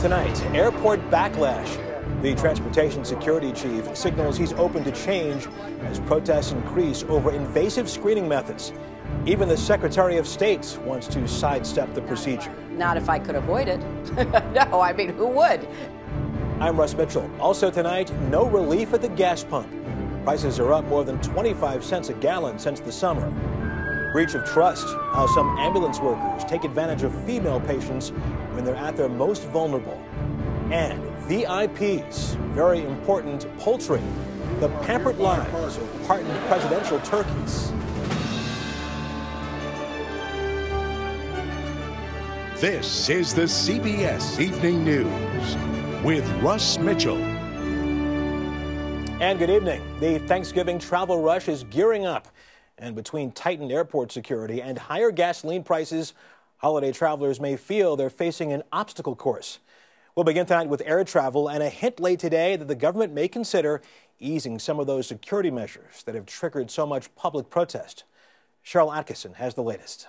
Tonight, airport backlash. The transportation security chief signals he's open to change as protests increase over invasive screening methods. Even the Secretary of State wants to sidestep the procedure. Not if I could avoid it. No, I mean, who would? I'm Russ Mitchell. Also tonight, no relief at the gas pump. Prices are up more than 25 cents a gallon since the summer. Breach of trust, how some ambulance workers take advantage of female patients when they're at their most vulnerable. And VIPs, very important poultry, the pampered lives of pardoned presidential turkeys. This is the CBS Evening News with Russ Mitchell. And good evening. The Thanksgiving travel rush is gearing up. And between tightened airport security and higher gasoline prices, holiday travelers may feel they're facing an obstacle course. We'll begin tonight with air travel and a hint late today that the government may consider easing some of those security measures that have triggered so much public protest. Cheryl Atkinson has the latest.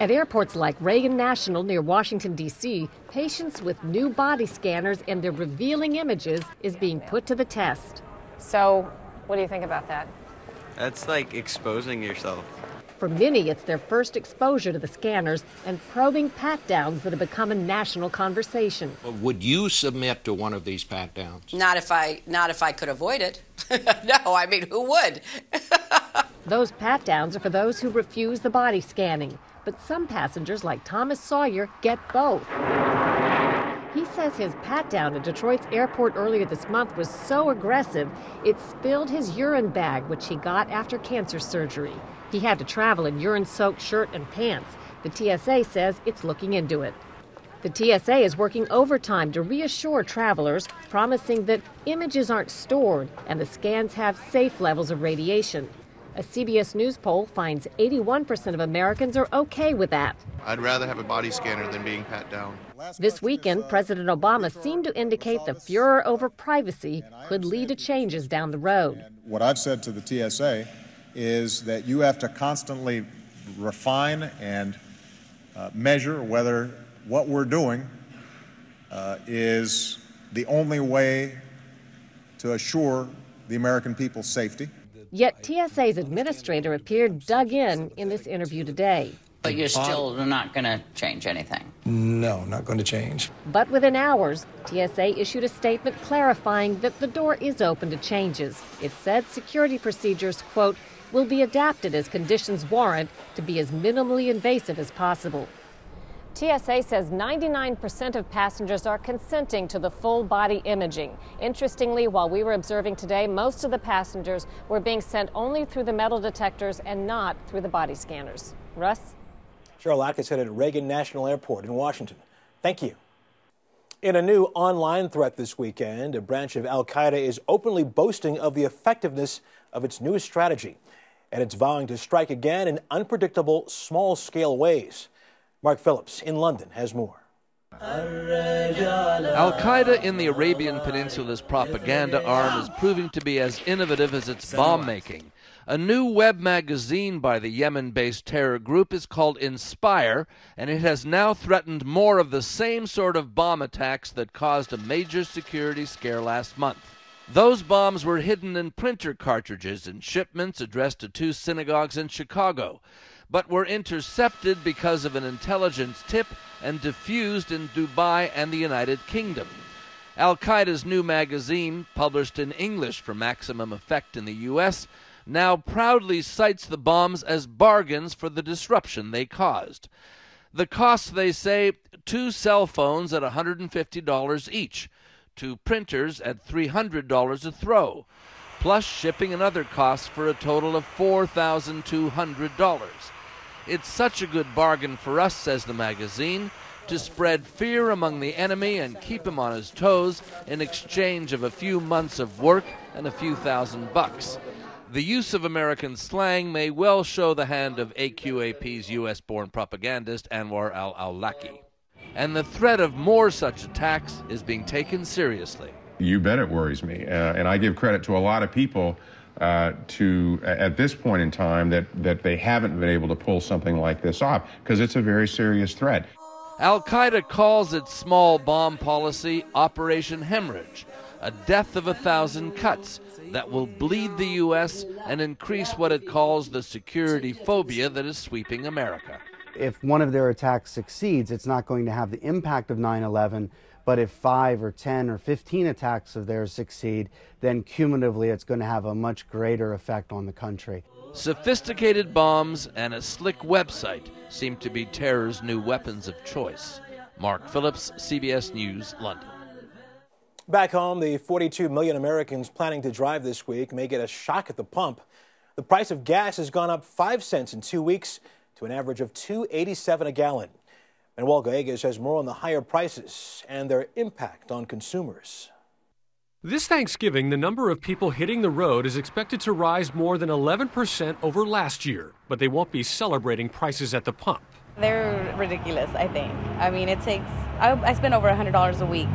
At airports like Reagan National near Washington, D.C., patients with new body scanners and their revealing images is being put to the test. So, what do you think about that? That's like exposing yourself. For many, it's their first exposure to the scanners and probing pat-downs that have become a national conversation. Would you submit to one of these pat-downs? Not if I could avoid it. No, I mean, who would? Those pat-downs are for those who refuse the body scanning. But some passengers, like Thomas Sawyer, get both. He says his pat-down at Detroit's airport earlier this month was so aggressive, it spilled his urine bag, which he got after cancer surgery. He had to travel in urine-soaked shirt and pants. The TSA says it's looking into it. The TSA is working overtime to reassure travelers, promising that images aren't stored and the scans have safe levels of radiation. A CBS News poll finds 81% of Americans are okay with that. I'd rather have a body scanner than being pat down. This weekend, President Obama seemed to indicate the furor over privacy could lead to changes down the road. What I've said to the TSA is that you have to constantly refine and measure whether what we're doing is the only way to assure the American people's safety. Yet TSA's administrator appeared dug in this interview today. But you're still not going to change anything? No, not going to change. But within hours, TSA issued a statement clarifying that the door is open to changes. It said security procedures, quote, will be adapted as conditions warrant to be as minimally invasive as possible. TSA says 99% of passengers are consenting to the full body imaging. Interestingly, while we were observing today, most of the passengers were being sent only through the metal detectors and not through the body scanners. Russ? Cheryl Atkinson at Reagan National Airport in Washington. Thank you. In a new online threat this weekend, a branch of Al-Qaeda is openly boasting of the effectiveness of its newest strategy. And it's vowing to strike again in unpredictable, small-scale ways. Mark Phillips in London has more. Al-Qaeda in the Arabian Peninsula's propaganda arm is proving to be as innovative as its bomb-making. A new web magazine by the Yemen-based terror group is called Inspire, and it has now threatened more of the same sort of bomb attacks that caused a major security scare last month. Those bombs were hidden in printer cartridges in shipments addressed to 2 synagogues in Chicago, but were intercepted because of an intelligence tip and diffused in Dubai and the United Kingdom. Al-Qaeda's new magazine, published in English for maximum effect in the U.S., now proudly cites the bombs as bargains for the disruption they caused. The cost, they say, 2 cell phones at $150 each, 2 printers at $300 a throw, plus shipping and other costs for a total of $4,200. It's such a good bargain for us, says the magazine, to spread fear among the enemy and keep him on his toes in exchange of a few months of work and a few $1,000. The use of American slang may well show the hand of AQAP's U.S.-born propagandist Anwar al-Awlaki. And the threat of more such attacks is being taken seriously. You bet it worries me. And I give credit to a lot of people at this point in time that they haven't been able to pull something like this off, because it's a very serious threat. Al-Qaeda calls its small bomb policy Operation Hemorrhage, a death of 1,000 cuts that will bleed the U.S. and increase what it calls the security phobia that is sweeping America. If one of their attacks succeeds, it's not going to have the impact of 9/11, but if 5 or 10 or 15 attacks of theirs succeed, then cumulatively it's going to have a much greater effect on the country. Sophisticated bombs and a slick website seem to be terror's new weapons of choice. Mark Phillips, CBS News, London. Back home, the 42 million Americans planning to drive this week may get a shock at the pump. The price of gas has gone up 5 cents in 2 weeks to an average of $2.87 a gallon. Manuel Gallegos has more on the higher prices and their impact on consumers. This Thanksgiving, the number of people hitting the road is expected to rise more than 11% over last year, but they won't be celebrating prices at the pump. They're ridiculous, I think. I mean, I spend over $100 a week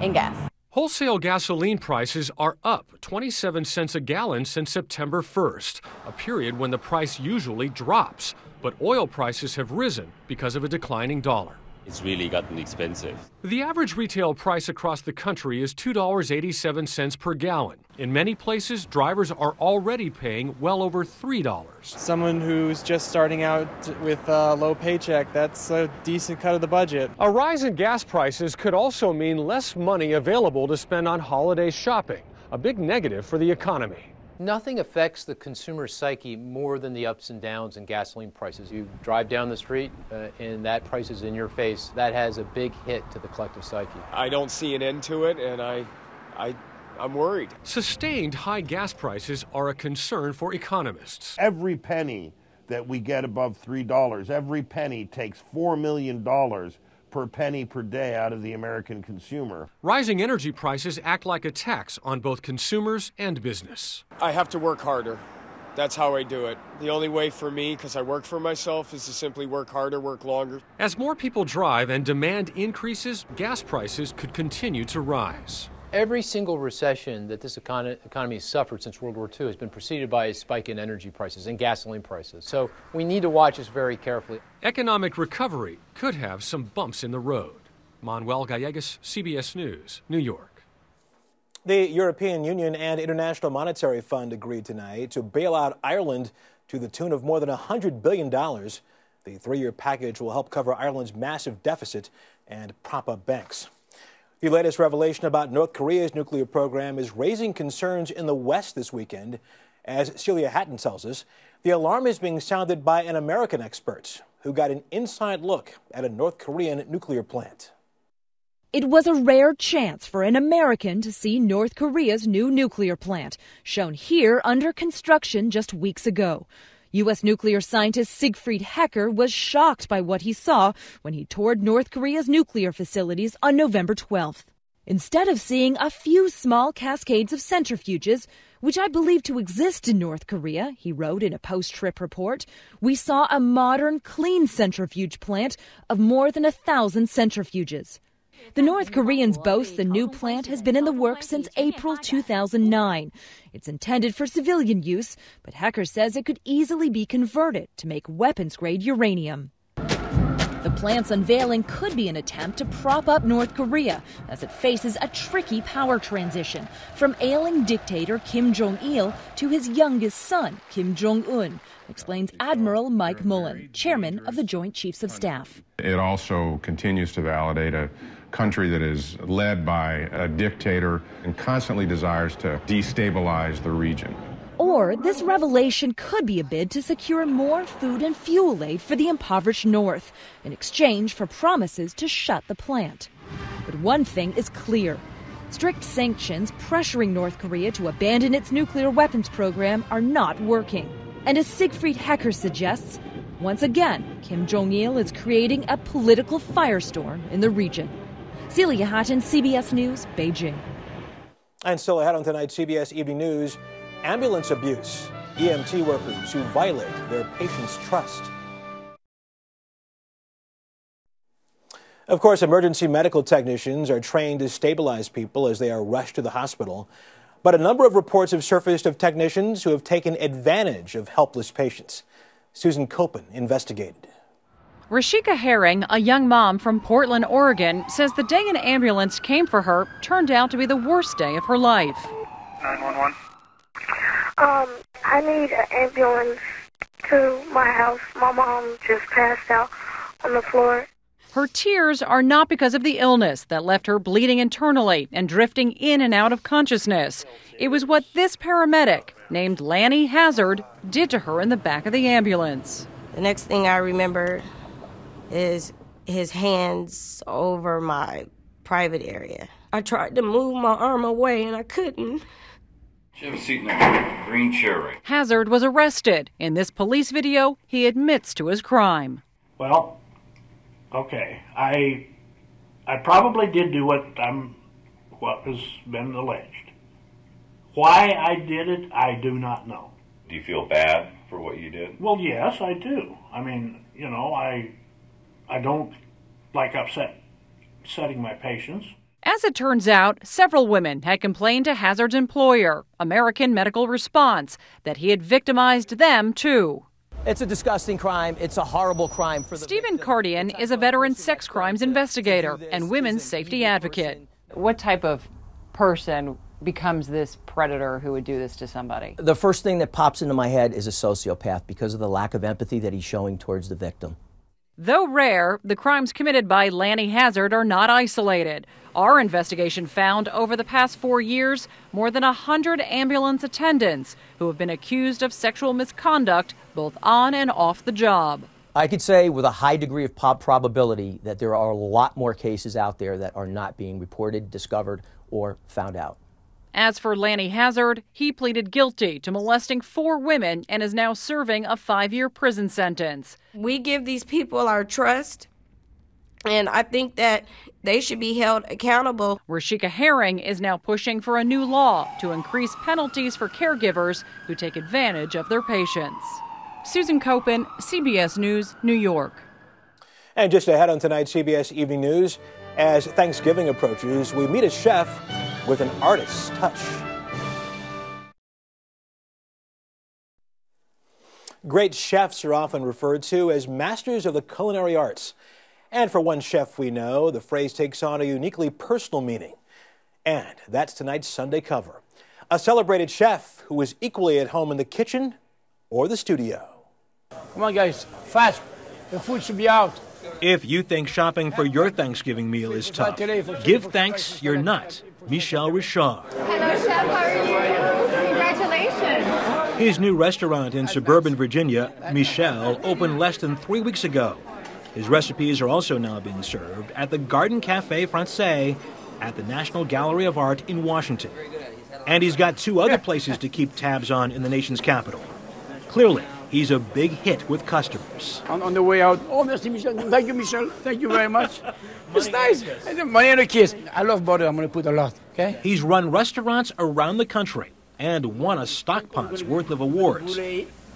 in gas. Wholesale gasoline prices are up 27 cents a gallon since September 1st, a period when the price usually drops. But oil prices have risen because of a declining dollar. It's really gotten expensive. The average retail price across the country is $2.87 per gallon. In many places, drivers are already paying well over $3. Someone who's just starting out with a low paycheck, that's a decent cut of the budget. A rise in gas prices could also mean less money available to spend on holiday shopping, a big negative for the economy. Nothing affects the consumer psyche more than the ups and downs in gasoline prices. You drive down the street and that price is in your face. That has a big hit to the collective psyche. I don't see an end to it, and I'm worried. Sustained high gas prices are a concern for economists. Every penny that we get above $3, every penny takes $4 million per penny per day out of the American consumer. Rising energy prices act like a tax on both consumers and business. I have to work harder. That's how I do it. The only way for me, because I work for myself, is to simply work harder, work longer. As more people drive and demand increases, gas prices could continue to rise. Every single recession that this economy has suffered since World War II has been preceded by a spike in energy prices and gasoline prices. So we need to watch this very carefully. Economic recovery could have some bumps in the road. Manuel Gallegos, CBS News, New York. The European Union and International Monetary Fund agreed tonight to bail out Ireland to the tune of more than $100 billion. The 3-year package will help cover Ireland's massive deficit and prop up banks. The latest revelation about North Korea's nuclear program is raising concerns in the West this weekend. As Celia Hatton tells us, the alarm is being sounded by an American expert who got an inside look at a North Korean nuclear plant. It was a rare chance for an American to see North Korea's new nuclear plant, shown here under construction just weeks ago. U.S. nuclear scientist Siegfried Hecker was shocked by what he saw when he toured North Korea's nuclear facilities on November 12th. Instead of seeing a few small cascades of centrifuges, which I believe to exist in North Korea, he wrote in a post-trip report, we saw a modern, clean centrifuge plant of more than 1,000 centrifuges. The North Koreans boast the new plant has been in the works since April 2009. It's intended for civilian use, but Hecker says it could easily be converted to make weapons-grade uranium. The plant's unveiling could be an attempt to prop up North Korea as it faces a tricky power transition from ailing dictator Kim Jong-il to his youngest son, Kim Jong-un, explains Admiral Mike Mullen, chairman of the Joint Chiefs of Staff. It also continues to validate a country that is led by a dictator and constantly desires to destabilize the region. Or this revelation could be a bid to secure more food and fuel aid for the impoverished North in exchange for promises to shut the plant. But one thing is clear. Strict sanctions pressuring North Korea to abandon its nuclear weapons program are not working. And as Siegfried Hecker suggests, once again, Kim Jong-il is creating a political firestorm in the region. Celia Hatton, CBS News, Beijing. And still ahead on tonight's CBS Evening News, ambulance abuse, EMT workers who violate their patients' trust. Of course, emergency medical technicians are trained to stabilize people as they are rushed to the hospital. But a number of reports have surfaced of technicians who have taken advantage of helpless patients. Susan Copen investigated. Rashika Herring, a young mom from Portland, Oregon, says the day an ambulance came for her turned out to be the worst day of her life. 911. I need an ambulance to my house. My mom just passed out on the floor. Her tears are not because of the illness that left her bleeding internally and drifting in and out of consciousness. It was what this paramedic, named Lanny Hazard, did to her in the back of the ambulance. The next thing I remember is his hands over my private area. I tried to move my arm away and I couldn't. Have a seat in the green chair right. Hazard was arrested. In this police video, he admits to his crime. Well, okay, I probably did do what has been alleged. Why I did it, I do not know. Do you feel bad for what you did? Well, yes, I do. I mean, you know, I don't like upsetting my patients. As it turns out, several women had complained to Hazard's employer, American Medical Response, that he had victimized them too. It's a disgusting crime. It's a horrible crime for the Stephen Cardian is a veteran sex crimes investigator and women's safety advocate. What type of person becomes this predator who would do this to somebody? The first thing that pops into my head is a sociopath because of the lack of empathy that he's showing towards the victim. Though rare, the crimes committed by Lanny Hazard are not isolated. Our investigation found over the past 4 years, more than 100 ambulance attendants who have been accused of sexual misconduct both on and off the job. I could say with a high degree of probability that there are a lot more cases out there that are not being reported, discovered, or found out. As for Lanny Hazard, he pleaded guilty to molesting 4 women and is now serving a 5-year prison sentence. We give these people our trust, and I think that they should be held accountable. Rashika Herring is now pushing for a new law to increase penalties for caregivers who take advantage of their patients. Susan Copen, CBS News, New York. And just ahead on tonight's CBS Evening News, as Thanksgiving approaches, we meet a chef with an artist's touch. Great chefs are often referred to as masters of the culinary arts. And for one chef we know, the phrase takes on a uniquely personal meaning. And that's tonight's Sunday cover. A celebrated chef who is equally at home in the kitchen or the studio. Come on, guys, fast. The food should be out. If you think shopping for your Thanksgiving meal is tough, give thanks you're not. Michel Richard. Hello, Chef. How are you? Congratulations. His new restaurant in suburban Virginia, Michel, opened less than 3 weeks ago. His recipes are also now being served at the Garden Café Francais at the National Gallery of Art in Washington. And he's got 2 other places to keep tabs on in the nation's capital. Clearly, he's a big hit with customers. On the way out, oh, merci, Michel. Thank you, Michel. Thank you very much. It's nice. Money and a kiss. I love butter. I'm going to put a lot, okay? He's run restaurants around the country and won a stockpot's worth of awards.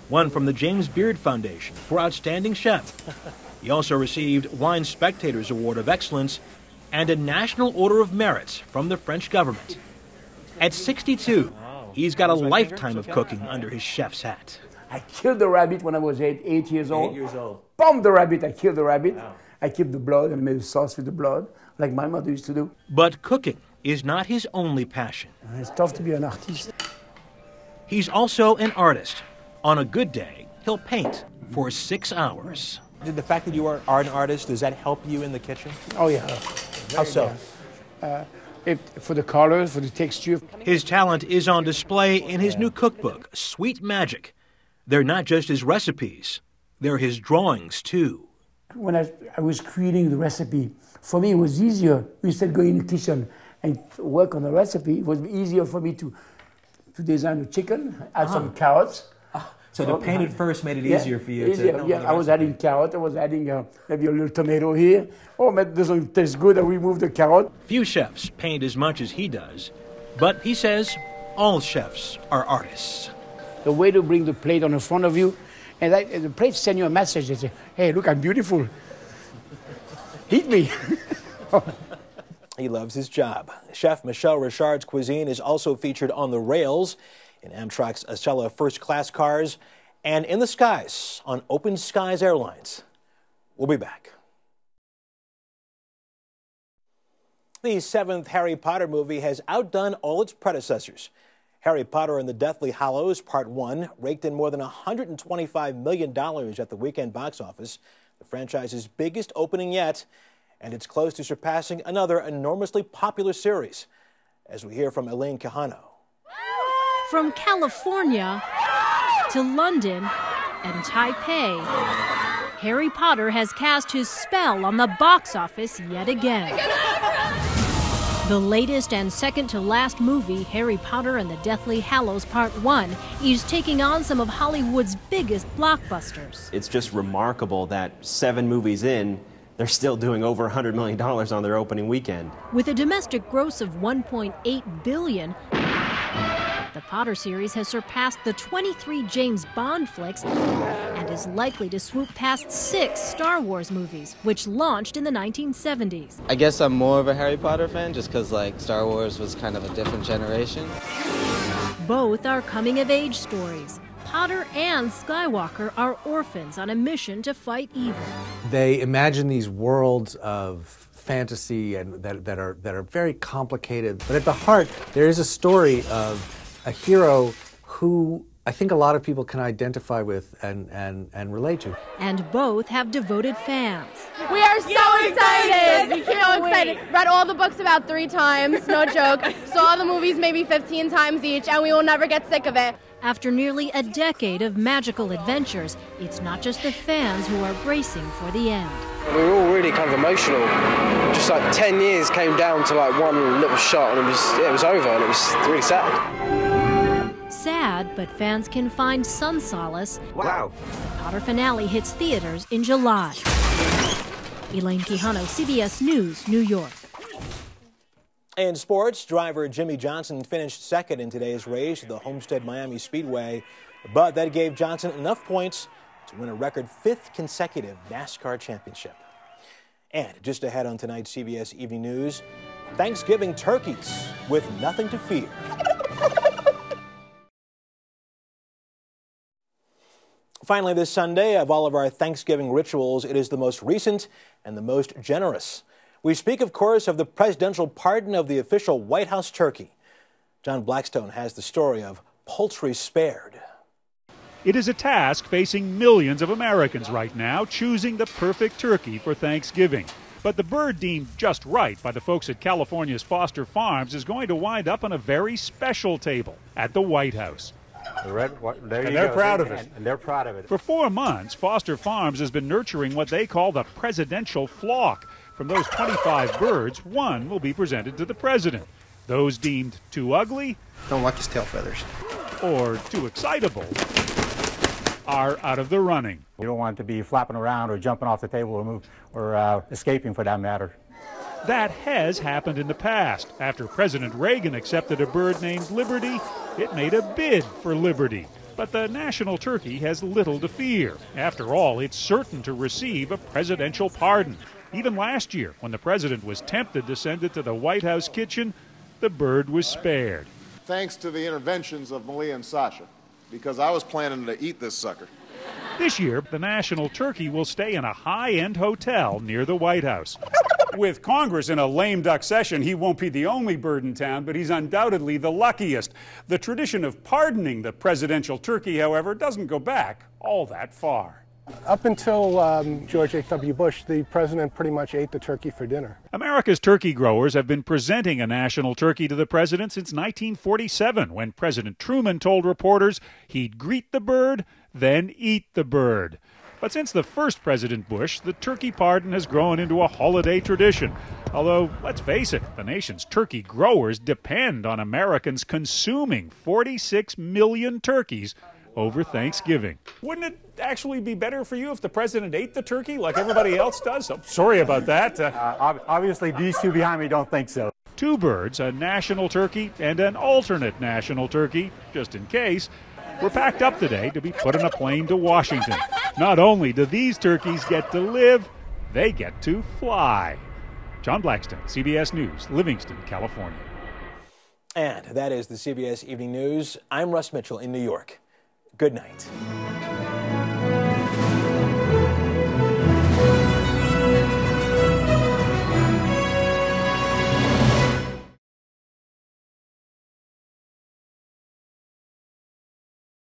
One from the James Beard Foundation for Outstanding Chef. He also received Wine Spectator's Award of Excellence and a National Order of Merit from the French government. At 62, he's got a lifetime of cooking under his chef's hat. I killed the rabbit when I was 8 years old. 8 years old. Bombed the rabbit. I killed the rabbit. Wow. I kept the blood and made a sauce with the blood, like my mother used to do. But cooking is not his only passion. It's tough to be an artist. He's also an artist. On a good day, he'll paint for 6 hours. Did the fact that you are an artist, does that help you in the kitchen? Oh, yeah. How so? For the colors, for the texture. His talent is on display in his new cookbook, Sweet Magic. They're not just his recipes, they're his drawings, too. When I was creating the recipe, for me it was easier. Instead of going in the kitchen and work on the recipe, it was easier for me to design the chicken, add some carrots. So to paint it first made it easier for you I was adding carrot, I was adding maybe a little tomato here. Oh, that doesn't taste good, I remove the carrot. Few chefs paint as much as he does, but he says all chefs are artists. The way to bring the plate on the front of you, and the plate send you a message. They say, hey, look, I'm beautiful. Eat me. He loves his job. Chef Michel Richard's cuisine is also featured on the rails in Amtrak's Acela first-class cars and in the skies on Open Skies Airlines. We'll be back. The 7th Harry Potter movie has outdone all its predecessors. Harry Potter and the Deathly Hallows Part 1 raked in more than $125 million at the weekend box office, the franchise's biggest opening yet, and it's close to surpassing another enormously popular series, as we hear from Elaine Quijano. From California to London and Taipei, Harry Potter has cast his spell on the box office yet again. The latest and second-to-last movie, Harry Potter and the Deathly Hallows Part 1, is taking on some of Hollywood's biggest blockbusters. It's just remarkable that 7 movies in, they're still doing over $100 million on their opening weekend. With a domestic gross of $1.8 billion, the Potter series has surpassed the 23 James Bond flicks and is likely to swoop past 6 Star Wars movies, which launched in the 1970s. I guess I'm more of a Harry Potter fan just because, Star Wars was kind of a different generation. Both are coming-of-age stories. Potter and Skywalker are orphans on a mission to fight evil. They imagine these worlds of fantasy and that are very complicated. But at the heart, there is a story of a hero who I think a lot of people can identify with and relate to. And both have devoted fans. We are so excited! We can't wait. Read all the books about 3 times, no joke. Saw the movies maybe 15 times each, and we will never get sick of it. After nearly a decade of magical adventures, it's not just the fans who are bracing for the end. We were all really kind of emotional. Just 10 years came down to one little shot, and it was over, and it was really sad. Sad, but fans can find some solace. Wow. The Potter finale hits theaters in July. Elaine Quijano, CBS News, New York. In sports, driver Jimmy Johnson finished second in today's race at the Homestead Miami Speedway, but that gave Johnson enough points to win a record 5th consecutive NASCAR championship. And just ahead on tonight's CBS Evening News, Thanksgiving turkeys with nothing to fear. Finally, this Sunday, of all of our Thanksgiving rituals, it is the most recent and the most generous. We speak, of course, of the presidential pardon of the official White House turkey. John Blackstone has the story of poultry spared. It is a task facing millions of Americans right now, choosing the perfect turkey for Thanksgiving. But the bird deemed just right by the folks at California's Foster Farms is going to wind up on a very special table at the White House. They're proud of it. And they're proud of it. For 4 months, Foster Farms has been nurturing what they call the presidential flock. From those 25 birds, 1 will be presented to the president. Those deemed too ugly, don't like his tail feathers, or too excitable are out of the running. You don't want it to be flapping around or jumping off the table or escaping for that matter. That has happened in the past. After President Reagan accepted a bird named Liberty, it made a bid for liberty. But the national turkey has little to fear. After all, it's certain to receive a presidential pardon. Even last year, when the president was tempted to send it to the White House kitchen, the bird was spared. Thanks to the interventions of Malia and Sasha, because I was planning to eat this sucker. This year, the national turkey will stay in a high-end hotel near the White House. With Congress in a lame duck session, he won't be the only bird in town, but he's undoubtedly the luckiest. The tradition of pardoning the presidential turkey, however, doesn't go back all that far. Up until George H.W. Bush, the president pretty much ate the turkey for dinner. America's turkey growers have been presenting a national turkey to the president since 1947, when President Truman told reporters he'd greet the bird, then eat the bird. But since the first President Bush, the turkey pardon has grown into a holiday tradition. Although, let's face it, the nation's turkey growers depend on Americans consuming 46 million turkeys over Thanksgiving. Wouldn't it actually be better for you if the president ate the turkey like everybody else does? Oh, sorry about that. Obviously, these two behind me don't think so. 2 birds, a national turkey and an alternate national turkey, just in case, were packed up today to be put on a plane to Washington. Not only do these turkeys get to live, they get to fly. John Blackstone, CBS News, Livingston, California. And that is the CBS Evening News. I'm Russ Mitchell in New York. Good night.